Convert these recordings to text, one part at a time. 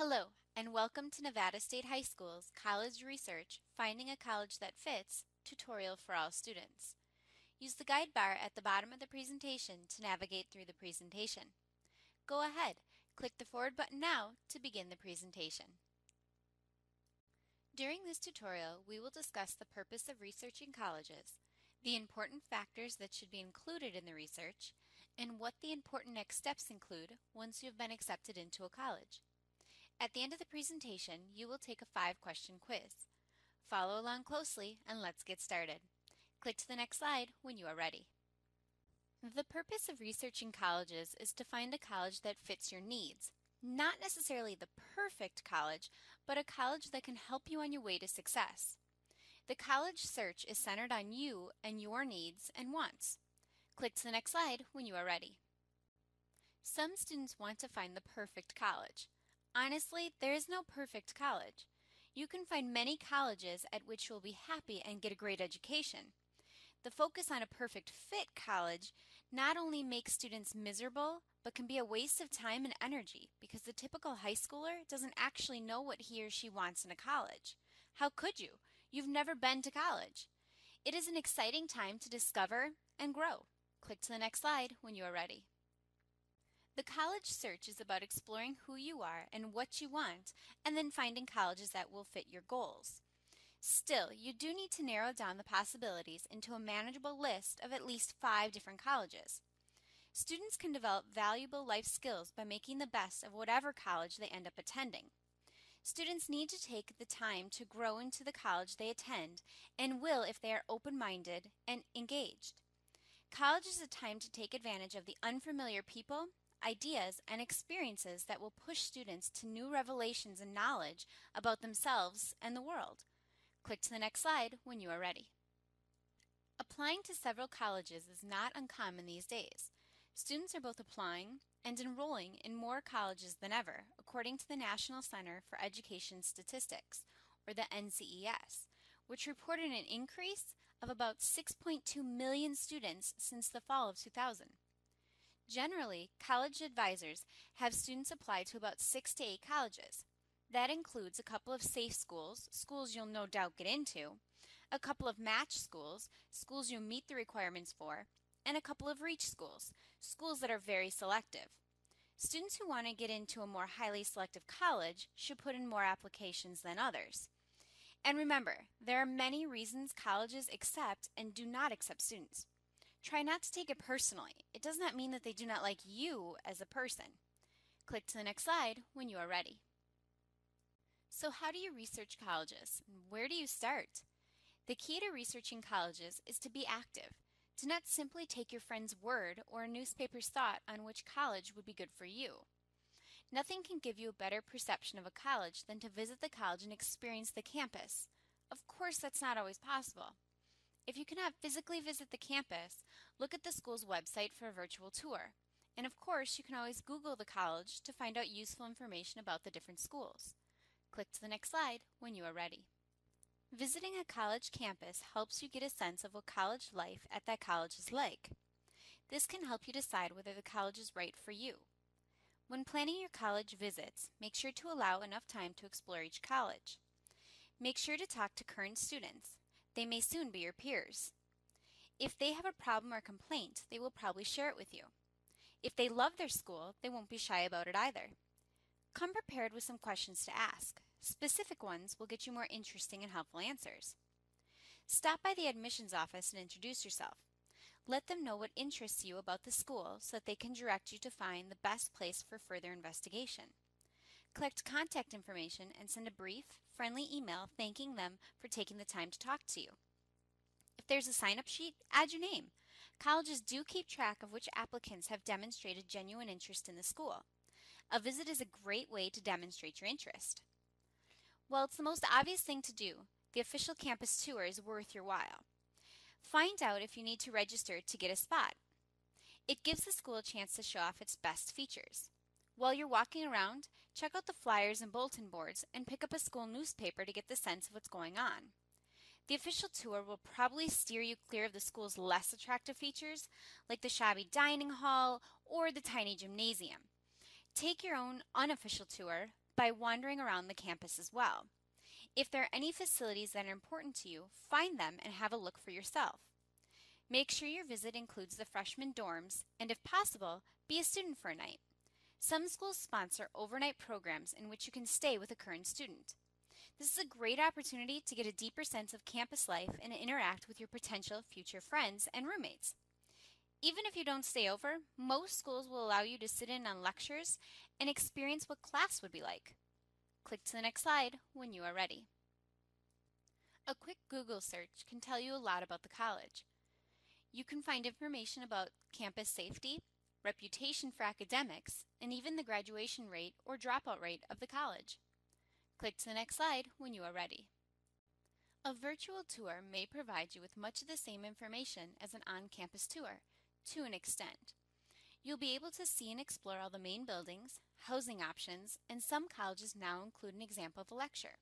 Hello, and welcome to Nevada State High School's College Research Finding a College That Fits tutorial for all students. Use the guide bar at the bottom of the presentation to navigate through the presentation. Go ahead, click the forward button now to begin the presentation. During this tutorial, we will discuss the purpose of researching colleges, the important factors that should be included in the research, and what the important next steps include once you have been accepted into a college. At the end of the presentation, you will take a 5-question quiz. Follow along closely and let's get started. Click to the next slide when you are ready. The purpose of researching colleges is to find a college that fits your needs. Not necessarily the perfect college, but a college that can help you on your way to success. The college search is centered on you and your needs and wants. Click to the next slide when you are ready. Some students want to find the perfect college. Honestly, there is no perfect college. You can find many colleges at which you will be happy and get a great education. The focus on a perfect fit college not only makes students miserable, but can be a waste of time and energy because the typical high schooler doesn't actually know what he or she wants in a college. How could you? You've never been to college. It is an exciting time to discover and grow. Click to the next slide when you are ready. The college search is about exploring who you are and what you want, and then finding colleges that will fit your goals. Still, you do need to narrow down the possibilities into a manageable list of at least 5 different colleges. Students can develop valuable life skills by making the best of whatever college they end up attending. Students need to take the time to grow into the college they attend and will if they are open-minded and engaged. College is a time to take advantage of the unfamiliar people, ideas, and experiences that will push students to new revelations and knowledge about themselves and the world. Click to the next slide when you are ready. Applying to several colleges is not uncommon these days. Students are both applying and enrolling in more colleges than ever, according to the National Center for Education Statistics, or the NCES, which reported an increase of about 6.2 million students since the fall of 2000. Generally, college advisors have students apply to about 6 to 8 colleges. That includes a couple of safe schools, schools you'll no doubt get into, a couple of match schools, schools you'll meet the requirements for, and a couple of reach schools, schools that are very selective. Students who want to get into a more highly selective college should put in more applications than others. And remember, there are many reasons colleges accept and do not accept students. Try not to take it personally. It does not mean that they do not like you as a person. Click to the next slide when you are ready. So how do you research colleges? Where do you start? The key to researching colleges is to be active. Do not simply take your friend's word or a newspaper's thought on which college would be good for you. Nothing can give you a better perception of a college than to visit the college and experience the campus. Of course, that's not always possible. If you cannot physically visit the campus, look at the school's website for a virtual tour. And of course, you can always Google the college to find out useful information about the different schools. Click to the next slide when you are ready. Visiting a college campus helps you get a sense of what college life at that college is like. This can help you decide whether the college is right for you. When planning your college visits, make sure to allow enough time to explore each college. Make sure to talk to current students. They may soon be your peers. If they have a problem or complaint, they will probably share it with you. If they love their school, they won't be shy about it either. Come prepared with some questions to ask. Specific ones will get you more interesting and helpful answers. Stop by the admissions office and introduce yourself. Let them know what interests you about the school so that they can direct you to find the best place for further investigation. Collect contact information and send a brief, friendly email thanking them for taking the time to talk to you. If there's a sign-up sheet, add your name. Colleges do keep track of which applicants have demonstrated genuine interest in the school. A visit is a great way to demonstrate your interest. While it's the most obvious thing to do, the official campus tour is worth your while. Find out if you need to register to get a spot. It gives the school a chance to show off its best features. While you're walking around, check out the flyers and bulletin boards and pick up a school newspaper to get the sense of what's going on. The official tour will probably steer you clear of the school's less attractive features, like the shabby dining hall or the tiny gymnasium. Take your own unofficial tour, by wandering around the campus as well. If there are any facilities that are important to you, find them and have a look for yourself. Make sure your visit includes the freshman dorms, and if possible, be a student for a night. Some schools sponsor overnight programs in which you can stay with a current student. This is a great opportunity to get a deeper sense of campus life and interact with your potential future friends and roommates. Even if you don't stay over, most schools will allow you to sit in on lectures and experience what class would be like. Click to the next slide when you are ready. A quick Google search can tell you a lot about the college. You can find information about campus safety, reputation for academics, and even the graduation rate or dropout rate of the college. Click to the next slide when you are ready. A virtual tour may provide you with much of the same information as an on-campus tour, to an extent. You'll be able to see and explore all the main buildings, housing options, and some colleges now include an example of a lecture.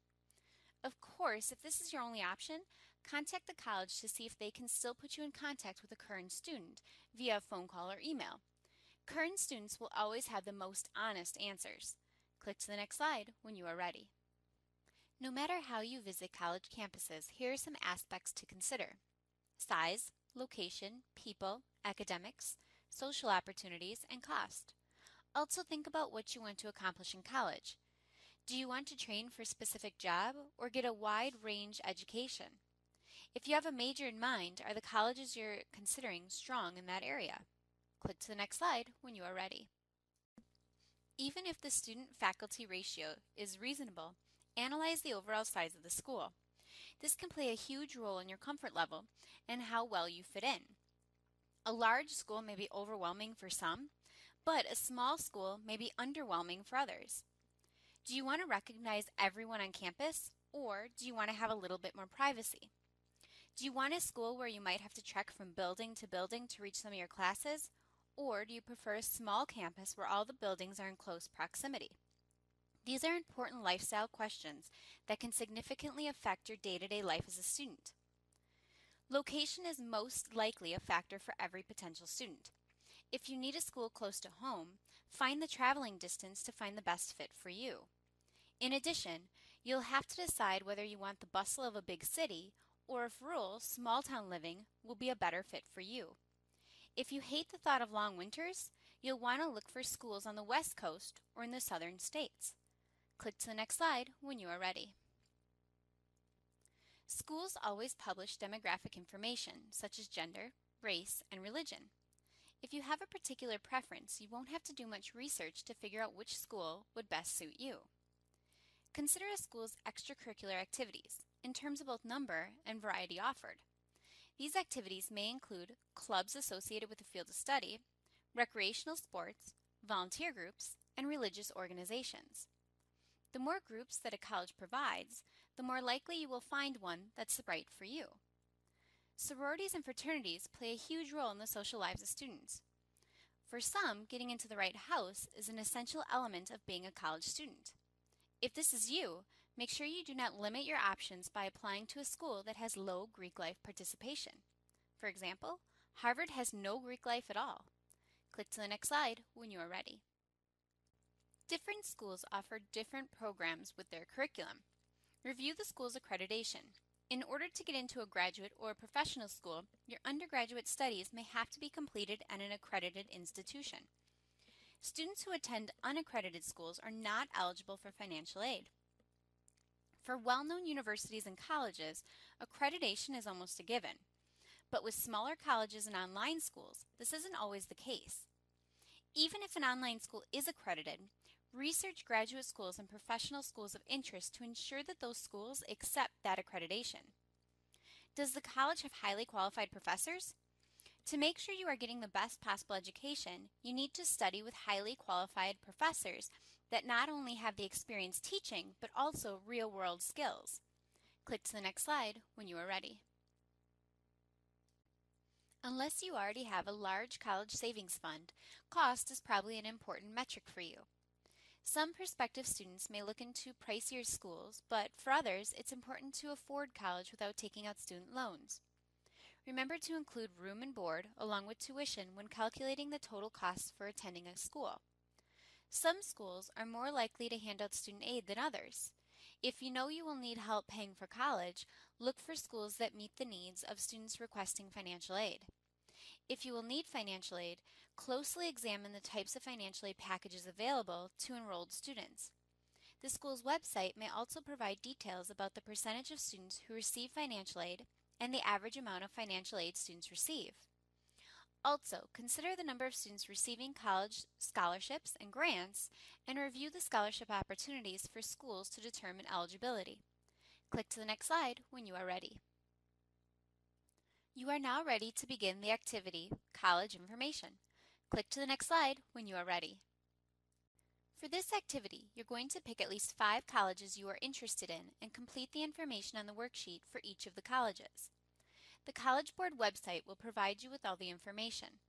Of course, if this is your only option, contact the college to see if they can still put you in contact with a current student via a phone call or email. Current students will always have the most honest answers. Click to the next slide when you are ready. No matter how you visit college campuses, here are some aspects to consider: size, location, people, academics, social opportunities, and cost. Also think about what you want to accomplish in college. Do you want to train for a specific job or get a wide range education? If you have a major in mind, are the colleges you're considering strong in that area? Click to the next slide when you are ready. Even if the student-faculty ratio is reasonable, analyze the overall size of the school. This can play a huge role in your comfort level and how well you fit in. A large school may be overwhelming for some, but a small school may be underwhelming for others. Do you want to recognize everyone on campus, or do you want to have a little bit more privacy? Do you want a school where you might have to trek from building to reach some of your classes, or do you prefer a small campus where all the buildings are in close proximity? These are important lifestyle questions that can significantly affect your day-to-day life as a student. Location is most likely a factor for every potential student. If you need a school close to home, find the traveling distance to find the best fit for you. In addition, you'll have to decide whether you want the bustle of a big city or if rural, small-town living will be a better fit for you. If you hate the thought of long winters, you'll want to look for schools on the West Coast or in the southern states. Click to the next slide when you are ready. Schools always publish demographic information such as gender, race, and religion. If you have a particular preference, you won't have to do much research to figure out which school would best suit you. Consider a school's extracurricular activities in terms of both number and variety offered. These activities may include clubs associated with the field of study, recreational sports, volunteer groups, and religious organizations. The more groups that a college provides, the more likely you will find one that's right for you. Sororities and fraternities play a huge role in the social lives of students. For some, getting into the right house is an essential element of being a college student. If this is you, make sure you do not limit your options by applying to a school that has low Greek life participation. For example, Harvard has no Greek life at all. Click to the next slide when you are ready. Different schools offer different programs with their curriculum. Review the school's accreditation. In order to get into a graduate or a professional school, your undergraduate studies may have to be completed at an accredited institution. Students who attend unaccredited schools are not eligible for financial aid. For well-known universities and colleges, accreditation is almost a given. But with smaller colleges and online schools, this isn't always the case. Even if an online school is accredited, research graduate schools and professional schools of interest to ensure that those schools accept that accreditation. Does the college have highly qualified professors? To make sure you are getting the best possible education, you need to study with highly qualified professors that not only have the experience teaching, but also real-world skills. Click to the next slide when you are ready. Unless you already have a large college savings fund, cost is probably an important metric for you. Some prospective students may look into pricier schools, but for others, it's important to afford college without taking out student loans. Remember to include room and board along with tuition when calculating the total costs for attending a school. Some schools are more likely to hand out student aid than others. If you know you will need help paying for college, look for schools that meet the needs of students requesting financial aid. If you will need financial aid, closely examine the types of financial aid packages available to enrolled students. The school's website may also provide details about the percentage of students who receive financial aid and the average amount of financial aid students receive. Also, consider the number of students receiving college scholarships and grants and review the scholarship opportunities for schools to determine eligibility. Click to the next slide when you are ready. You are now ready to begin the activity, College Information. Click to the next slide when you are ready. For this activity, you're going to pick at least 5 colleges you are interested in and complete the information on the worksheet for each of the colleges. The College Board website will provide you with all the information.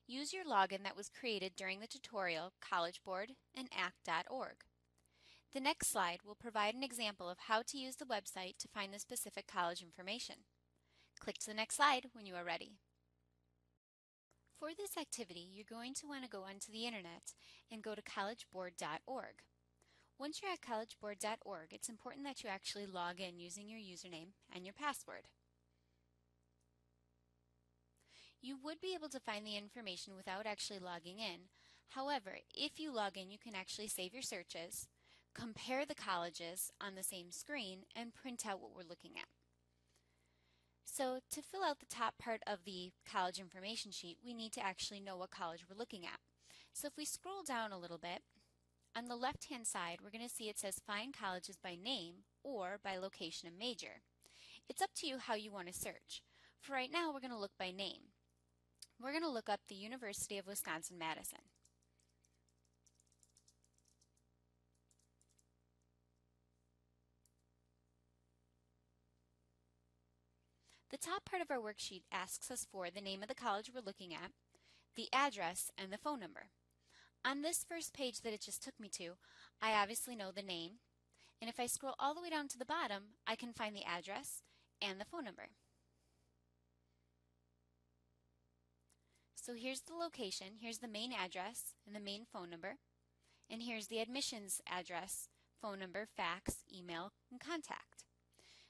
Use your login that was created during the tutorial College Board and ACT.org. The next slide will provide an example of how to use the website to find the specific college information. Click to the next slide when you are ready. For this activity, you're going to want to go onto the internet and go to collegeboard.org. Once you're at collegeboard.org, it's important that you actually log in using your username and your password. You would be able to find the information without actually logging in. However, if you log in, you can actually save your searches, compare the colleges on the same screen, and print out what we're looking at. So to fill out the top part of the college information sheet, we need to actually know what college we're looking at. So if we scroll down a little bit, on the left-hand side, we're going to see it says Find Colleges by Name or by Location and Major. It's up to you how you want to search. For right now, we're going to look by name. We're going to look up the University of Wisconsin-Madison. The top part of our worksheet asks us for the name of the college we're looking at, the address, and the phone number. On this first page that it just took me to, I obviously know the name, and if I scroll all the way down to the bottom, I can find the address and the phone number. So here's the location, here's the main address and the main phone number, and here's the admissions address, phone number, fax, email, and contact.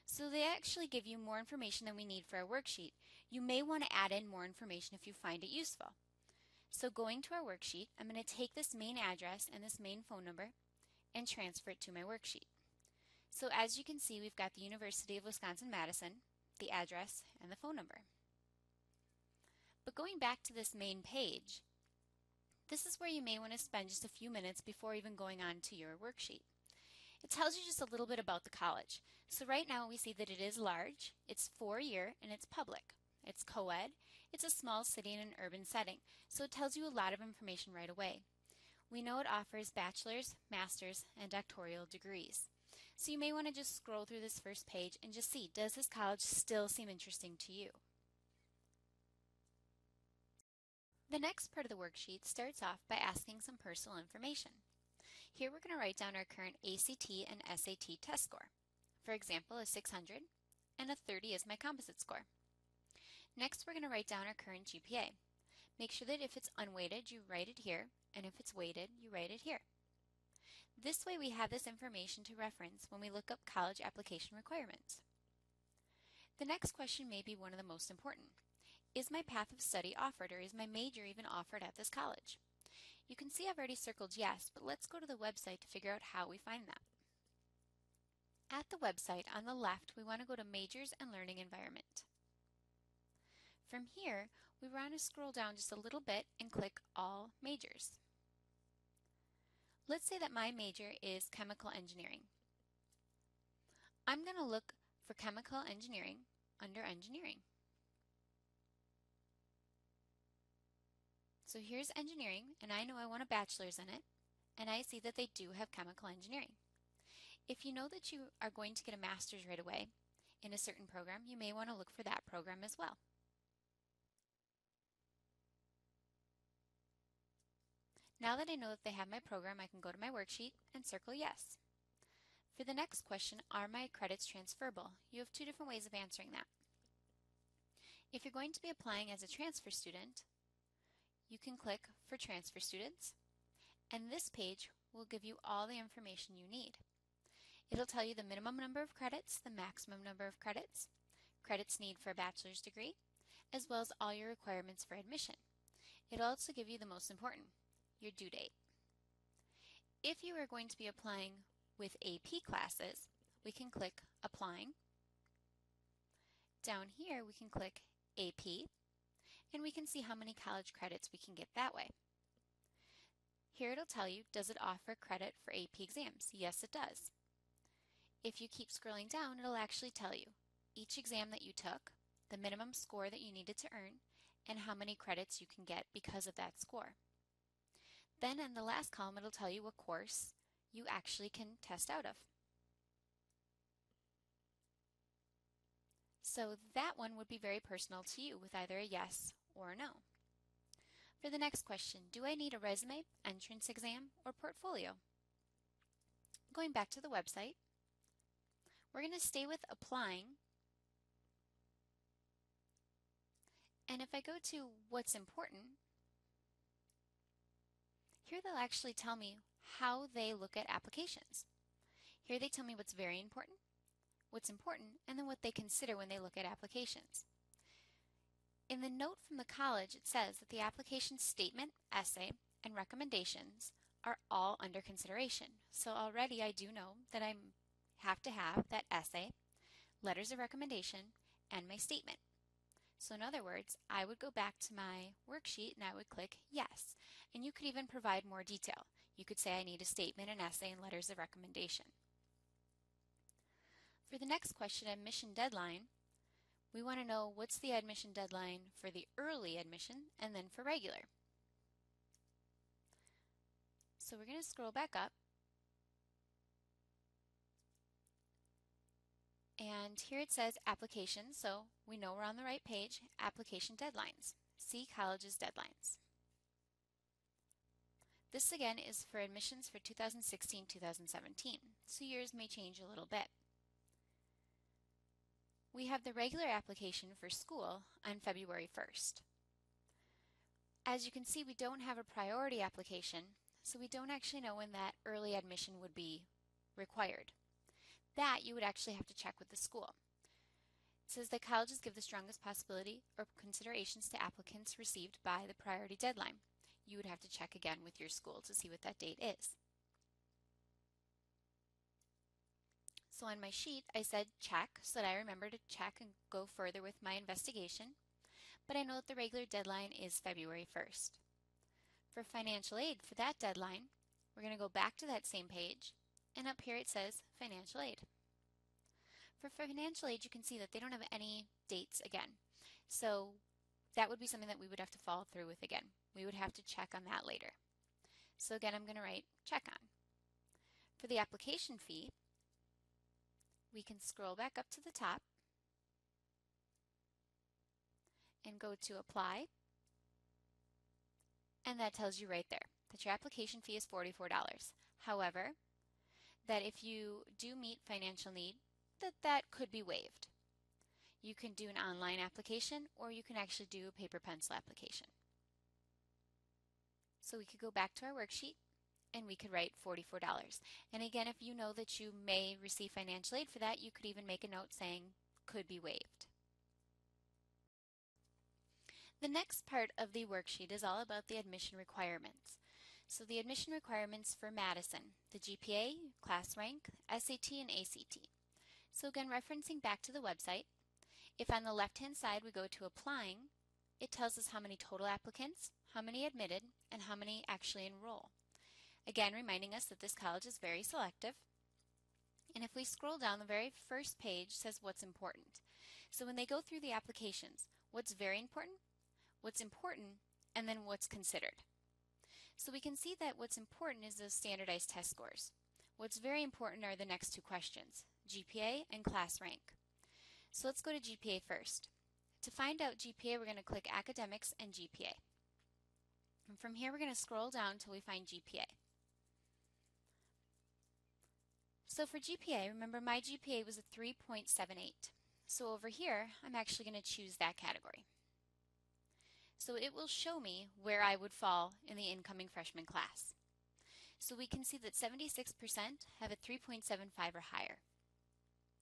So they actually give you more information than we need for our worksheet. You may want to add in more information if you find it useful. So going to our worksheet, I'm going to take this main address and this main phone number and transfer it to my worksheet. So as you can see, we've got the University of Wisconsin-Madison, the address, and the phone number. But going back to this main page, this is where you may want to spend just a few minutes before even going on to your worksheet. It tells you just a little bit about the college. So right now we see that it is large, it's 4-year, and it's public. It's co-ed, it's a small city in an urban setting, so it tells you a lot of information right away. We know it offers bachelor's, master's, and doctoral degrees. So you may want to just scroll through this first page and just see, does this college still seem interesting to you? The next part of the worksheet starts off by asking some personal information. Here we're going to write down our current ACT and SAT test score. For example, a 600 and a 30 is my composite score. Next, we're going to write down our current GPA. Make sure that if it's unweighted, you write it here, and if it's weighted, you write it here. This way we have this information to reference when we look up college application requirements. The next question may be one of the most important. Is my path of study offered, or is my major even offered at this college? You can see I've already circled yes, but let's go to the website to figure out how we find that. At the website, on the left, we want to go to Majors and Learning Environment. From here, we want to scroll down just a little bit and click All Majors. Let's say that my major is Chemical Engineering. I'm going to look for Chemical Engineering under Engineering. So here's engineering, and I know I want a bachelor's in it, and I see that they do have chemical engineering. If you know that you are going to get a master's right away in a certain program, you may want to look for that program as well. Now that I know that they have my program, I can go to my worksheet and circle yes. For the next question, are my credits transferable? You have 2 different ways of answering that. If you're going to be applying as a transfer student, you can click for transfer students, And this page will give you all the information you need. It'll tell you the minimum number of credits, the maximum number of credits, credits needed for a bachelor's degree, as well as all your requirements for admission. It'll also give you the most important, your due date. If you are going to be applying with AP classes, we can click Applying. Down here we can click AP, and we can see how many college credits we can get that way. Here it'll tell you, does it offer credit for AP exams? Yes, it does. If you keep scrolling down, it'll actually tell you each exam that you took, the minimum score that you needed to earn, and how many credits you can get because of that score. Then in the last column, it'll tell you what course you actually can test out of. So that one would be very personal to you with either a yes or a no. For the next question, do I need a resume, entrance exam, or portfolio? Going back to the website, we're going to stay with applying. And if I go to what's important, here they'll actually tell me how they look at applications. Here they tell me what's very important, and then what they consider when they look at applications. In the note from the college, it says that the application statement, essay, and recommendations are all under consideration. So already I do know that I have to have that essay, letters of recommendation, and my statement. So in other words, I would go back to my worksheet and I would click yes. And you could even provide more detail. You could say I need a statement, an essay, and letters of recommendation. For the next question, admission deadline, we want to know what's the admission deadline for the early admission and then for regular. So we're going to scroll back up. And here it says applications, so we know we're on the right page, application deadlines. See college's deadlines. This again is for admissions for 2016-2017, so yours may change a little bit. We have the regular application for school on February 1st. As you can see, we don't have a priority application, so we don't actually know when that early admission would be required. That you would actually have to check with the school. It says that colleges give the strongest possibility or considerations to applicants received by the priority deadline. You would have to check again with your school to see what that date is. So on my sheet I said check so that I remember to check and go further with my investigation, but I know that the regular deadline is February 1st. For financial aid, for that deadline, we're going to go back to that same page, and up here it says financial aid. For financial aid, you can see that they don't have any dates again. So that would be something that we would have to follow through with again. We would have to check on that later. So again, I'm going to write check on. For the application fee, we can scroll back up to the top and go to apply. And that tells you right there that your application fee is $44. However, that if you do meet financial need, that could be waived. You can do an online application or you can actually do a paper pencil application. So we could go back to our worksheet and we could write $44. And again, if you know that you may receive financial aid for that, you could even make a note saying could be waived. The next part of the worksheet is all about the admission requirements. So the admission requirements for Madison, the GPA, class rank, SAT, and ACT. So again, referencing back to the website, if on the left-hand side we go to applying, it tells us how many total applicants, how many admitted, and how many actually enroll. Again, reminding us that this college is very selective. And if we scroll down, the very first page says what's important. So when they go through the applications, what's very important, and then what's considered. So we can see that what's important is those standardized test scores. What's very important are the next two questions, GPA and class rank. So let's go to GPA first. To find out GPA, we're going to click Academics and GPA. And from here, we're going to scroll down until we find GPA. So for GPA, remember my GPA was a 3.78. So over here, I'm actually going to choose that category. So it will show me where I would fall in the incoming freshman class. So we can see that 76% have a 3.75 or higher.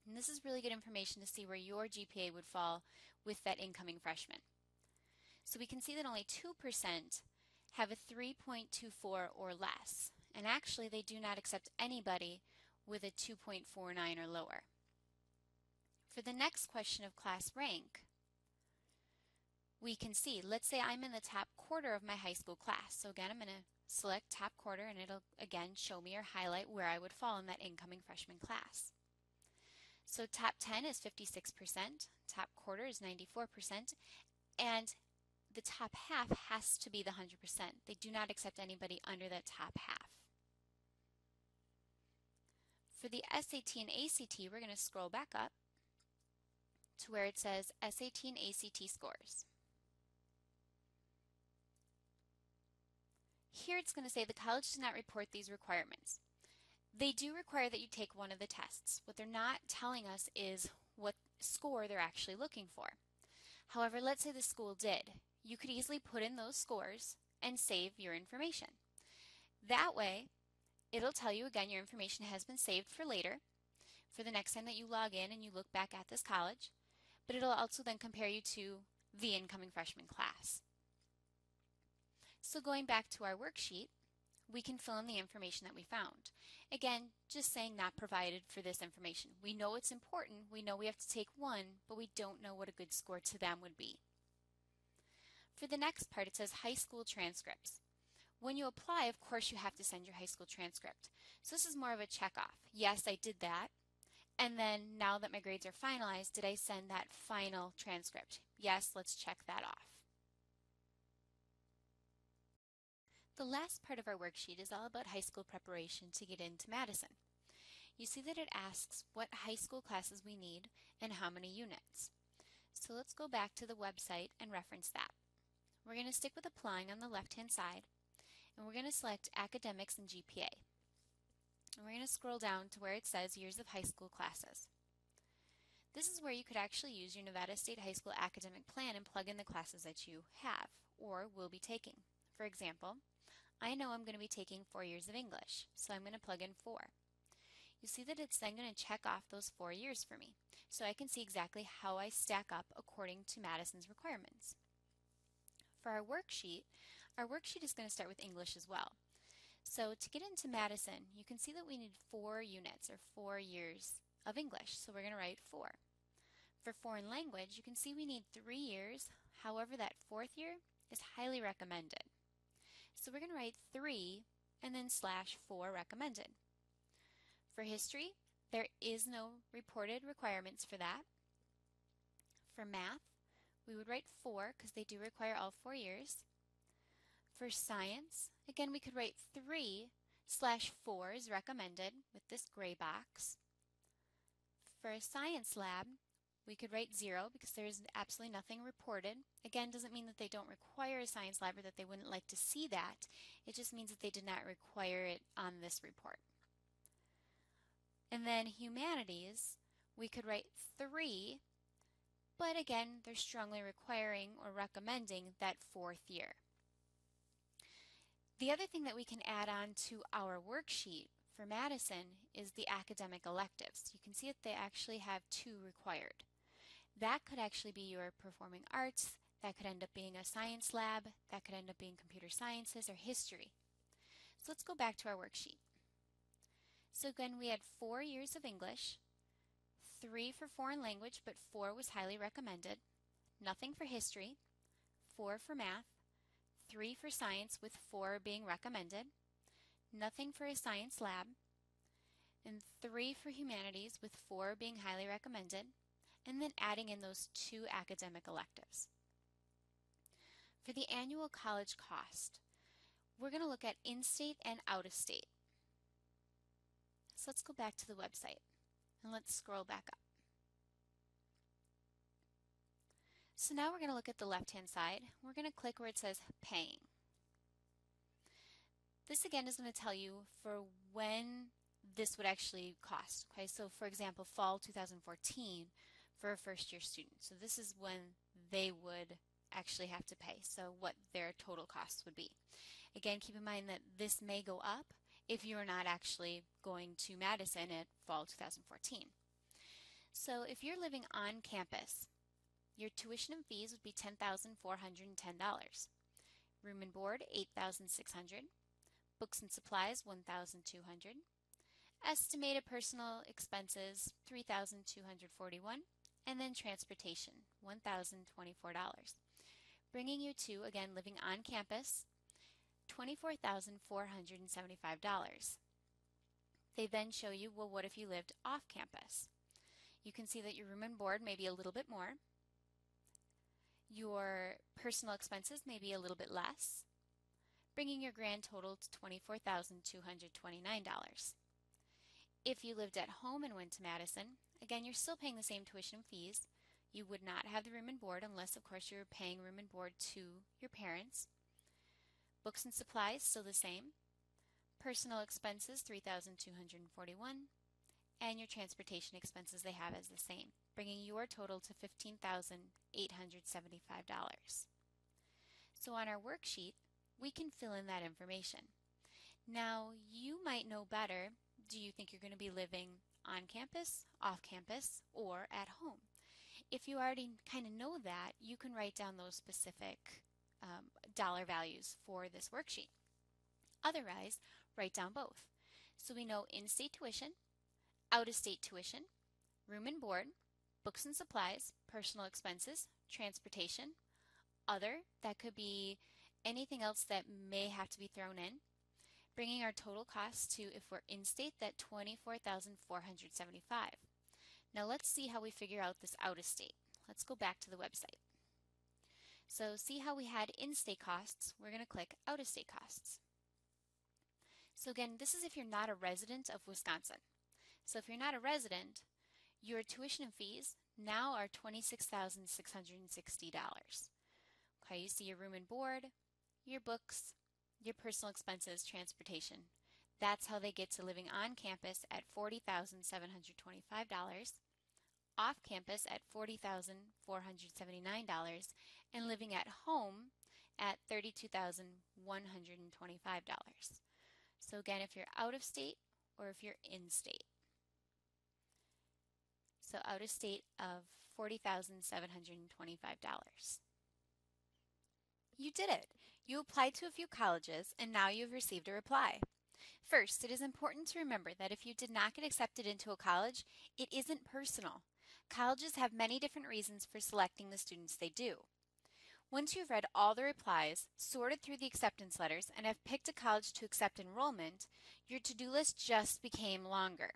And this is really good information to see where your GPA would fall with that incoming freshman. So we can see that only 2% have a 3.24 or less. And actually they do not accept anybody with a 2.49 or lower. For the next question of class rank, we can see, let's say I'm in the top quarter of my high school class. So again, I'm going to select top quarter and it'll again show me or highlight where I would fall in that incoming freshman class. So top 10 is 56%, top quarter is 94%, and the top half has to be the 100%. They do not accept anybody under that top half. For the SAT and ACT, we're going to scroll back up to where it says SAT and ACT scores. Here it's going to say the college does not report these requirements. They do require that you take one of the tests. What they're not telling us is what score they're actually looking for. However, let's say the school did. You could easily put in those scores and save your information. That way, it'll tell you again your information has been saved for later, for the next time that you log in and you look back at this college, but it'll also then compare you to the incoming freshman class. So going back to our worksheet, we can fill in the information that we found. Again, just saying not provided for this information. We know it's important, we know we have to take one, but we don't know what a good score to them would be. For the next part, it says high school transcripts. When you apply, of course, you have to send your high school transcript. So this is more of a check-off. Yes, I did that. And then now that my grades are finalized, did I send that final transcript? Yes, let's check that off. The last part of our worksheet is all about high school preparation to get into Madison. You see that it asks what high school classes we need and how many units. So let's go back to the website and reference that. We're going to stick with applying on the left-hand side, and we're going to select academics and GPA. And we're going to scroll down to where it says years of high school classes. This is where you could actually use your Nevada State High School academic plan and plug in the classes that you have or will be taking. For example, I know I'm going to be taking 4 years of English, so I'm going to plug in 4. You see that it's then going to check off those 4 years for me, so I can see exactly how I stack up according to Madison's requirements. For our worksheet is going to start with English as well. So to get into Madison, you can see that we need 4 units or 4 years of English, so we're going to write 4. For foreign language, you can see we need 3 years, however that 4th year is highly recommended. So we're going to write 3 and then /4 recommended. For history, there is no reported requirements for that. For math, we would write 4 because they do require all 4 years. For science, again we could write 3/4 is recommended with this gray box. For a science lab, we could write 0 because there is absolutely nothing reported. Again, doesn't mean that they don't require a science lab or that they wouldn't like to see that. It just means that they did not require it on this report. And then humanities, we could write 3, but again, they're strongly requiring or recommending that 4th year. The other thing that we can add on to our worksheet for Madison is the academic electives. You can see that they actually have 2 required. That could actually be your performing arts, that could end up being a science lab, that could end up being computer sciences or history. So let's go back to our worksheet. So again, we had 4 years of English, 3 for foreign language, but 4 was highly recommended, nothing for history, 4 for math, 3 for science with 4 being recommended, nothing for a science lab, and 3 for humanities with 4 being highly recommended, and then adding in those 2 academic electives. For the annual college cost, we're going to look at in-state and out-of-state. So let's go back to the website and let's scroll back up. So now we're going to look at the left-hand side. We're going to click where it says paying. This again is going to tell you for when this would actually cost. Okay, so for example, fall 2014 for a first-year student. So this is when they would actually have to pay, so what their total costs would be. Again, keep in mind that this may go up. if you are not actually going to Madison at fall 2014. So if you're living on campus, your tuition and fees would be $10,410. Room and board, $8,600. Books and supplies, $1,200. Estimated personal expenses, $3,241. And then transportation, $1,024. Bringing you to, again, living on campus, $24,475. They then show you, well, what if you lived off campus? You can see that your room and board may be a little bit more. Your personal expenses may be a little bit less, bringing your grand total to $24,229. If you lived at home and went to Madison, again, you're still paying the same tuition and fees. You would not have the room and board unless, of course, you're paying room and board to your parents. Books and supplies, still the same. Personal expenses, $3,241. And your transportation expenses they have as the same, bringing your total to $15,875. So on our worksheet, we can fill in that information. Now, you might know better. Do you think you're going to be living on campus, off campus, or at home? If you already kind of know that, you can write down those specific dollar values for this worksheet. Otherwise, write down both. So we know in-state tuition, out-of-state tuition, room and board, books and supplies, personal expenses, transportation, other, that could be anything else that may have to be thrown in, bringing our total cost to, if we're in-state, that $24,475. Now let's see how we figure out this out-of-state. Let's go back to the website. So see how we had in-state costs, we're going to click out-of-state costs. So again, this is if you're not a resident of Wisconsin. So if you're not a resident, your tuition and fees now are $26,660. Okay, you see your room and board, your books, your personal expenses, transportation. That's how they get to living on campus at $40,725, off campus at $40,479, and living at home at $32,125. So again, if you're out of state or if you're in state. So out of state of $40,725. You did it! You applied to a few colleges and now you've received a reply. First, it is important to remember that if you did not get accepted into a college, it isn't personal. Colleges have many different reasons for selecting the students they do. Once you've read all the replies, sorted through the acceptance letters, and have picked a college to accept enrollment, your to-do list just became longer.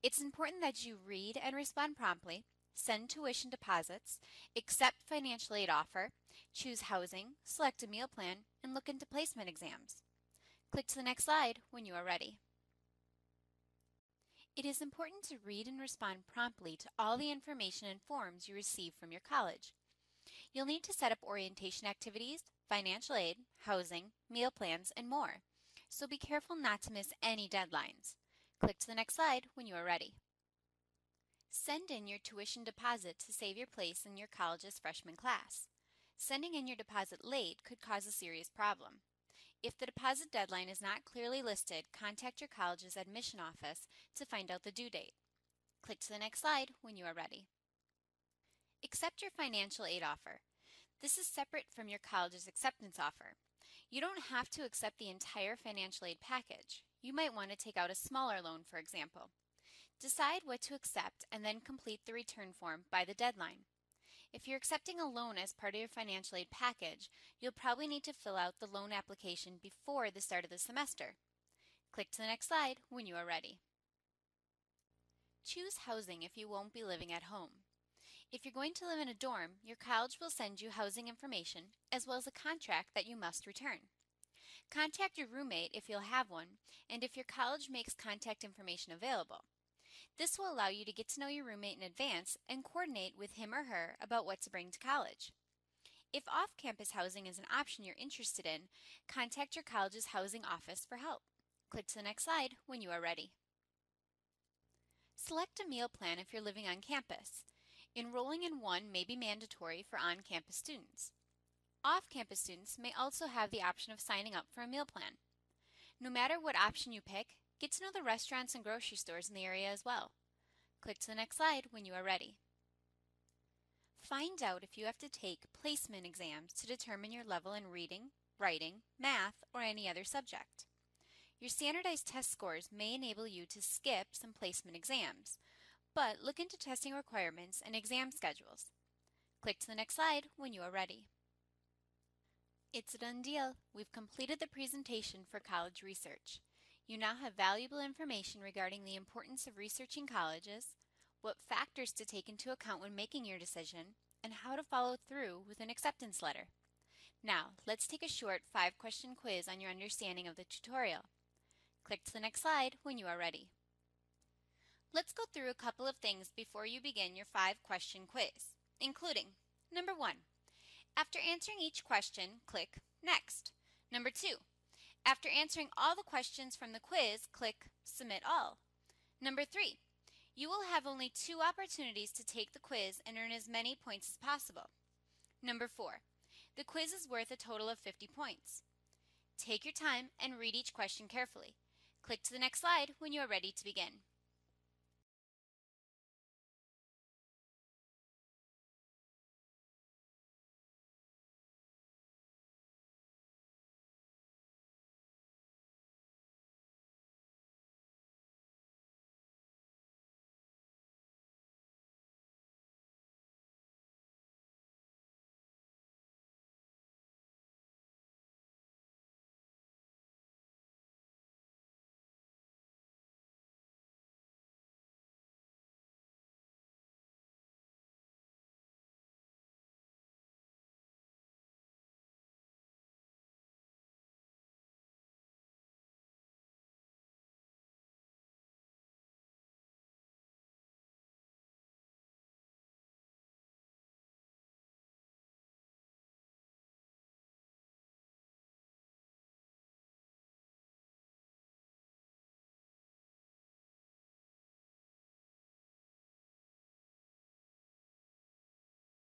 It's important that you read and respond promptly, send tuition deposits, accept financial aid offer, choose housing, select a meal plan, and look into placement exams. Click to the next slide when you are ready. It is important to read and respond promptly to all the information and forms you receive from your college. You'll need to set up orientation activities, financial aid, housing, meal plans, and more. So be careful not to miss any deadlines. Click to the next slide when you are ready. Send in your tuition deposit to save your place in your college's freshman class. Sending in your deposit late could cause a serious problem. If the deposit deadline is not clearly listed, contact your college's admission office to find out the due date. Click to the next slide when you are ready. Accept your financial aid offer. This is separate from your college's acceptance offer. You don't have to accept the entire financial aid package. You might want to take out a smaller loan, for example. Decide what to accept and then complete the return form by the deadline. If you're accepting a loan as part of your financial aid package, you'll probably need to fill out the loan application before the start of the semester. Click to the next slide when you are ready. Choose housing if you won't be living at home. If you're going to live in a dorm, your college will send you housing information as well as a contract that you must return. Contact your roommate if you'll have one, and if your college makes contact information available. This will allow you to get to know your roommate in advance and coordinate with him or her about what to bring to college. If off-campus housing is an option you're interested in, contact your college's housing office for help. Click to the next slide when you are ready. Select a meal plan if you're living on campus. Enrolling in one may be mandatory for on-campus students. Off-campus students may also have the option of signing up for a meal plan. No matter what option you pick, get to know the restaurants and grocery stores in the area as well. Click to the next slide when you are ready. Find out if you have to take placement exams to determine your level in reading, writing, math, or any other subject. Your standardized test scores may enable you to skip some placement exams, but look into testing requirements and exam schedules. Click to the next slide when you are ready. It's a done deal. We've completed the presentation for college research. You now have valuable information regarding the importance of researching colleges, what factors to take into account when making your decision, and how to follow through with an acceptance letter. Now, let's take a short 5-question quiz on your understanding of the tutorial. Click to the next slide when you are ready. Let's go through a couple of things before you begin your 5-question quiz, including number 1. After answering each question, click Next. Number 2. After answering all the questions from the quiz, click Submit All. Number 3. You will have only 2 opportunities to take the quiz and earn as many points as possible. Number 4. The quiz is worth a total of 50 points. Take your time and read each question carefully. Click to the next slide when you are ready to begin.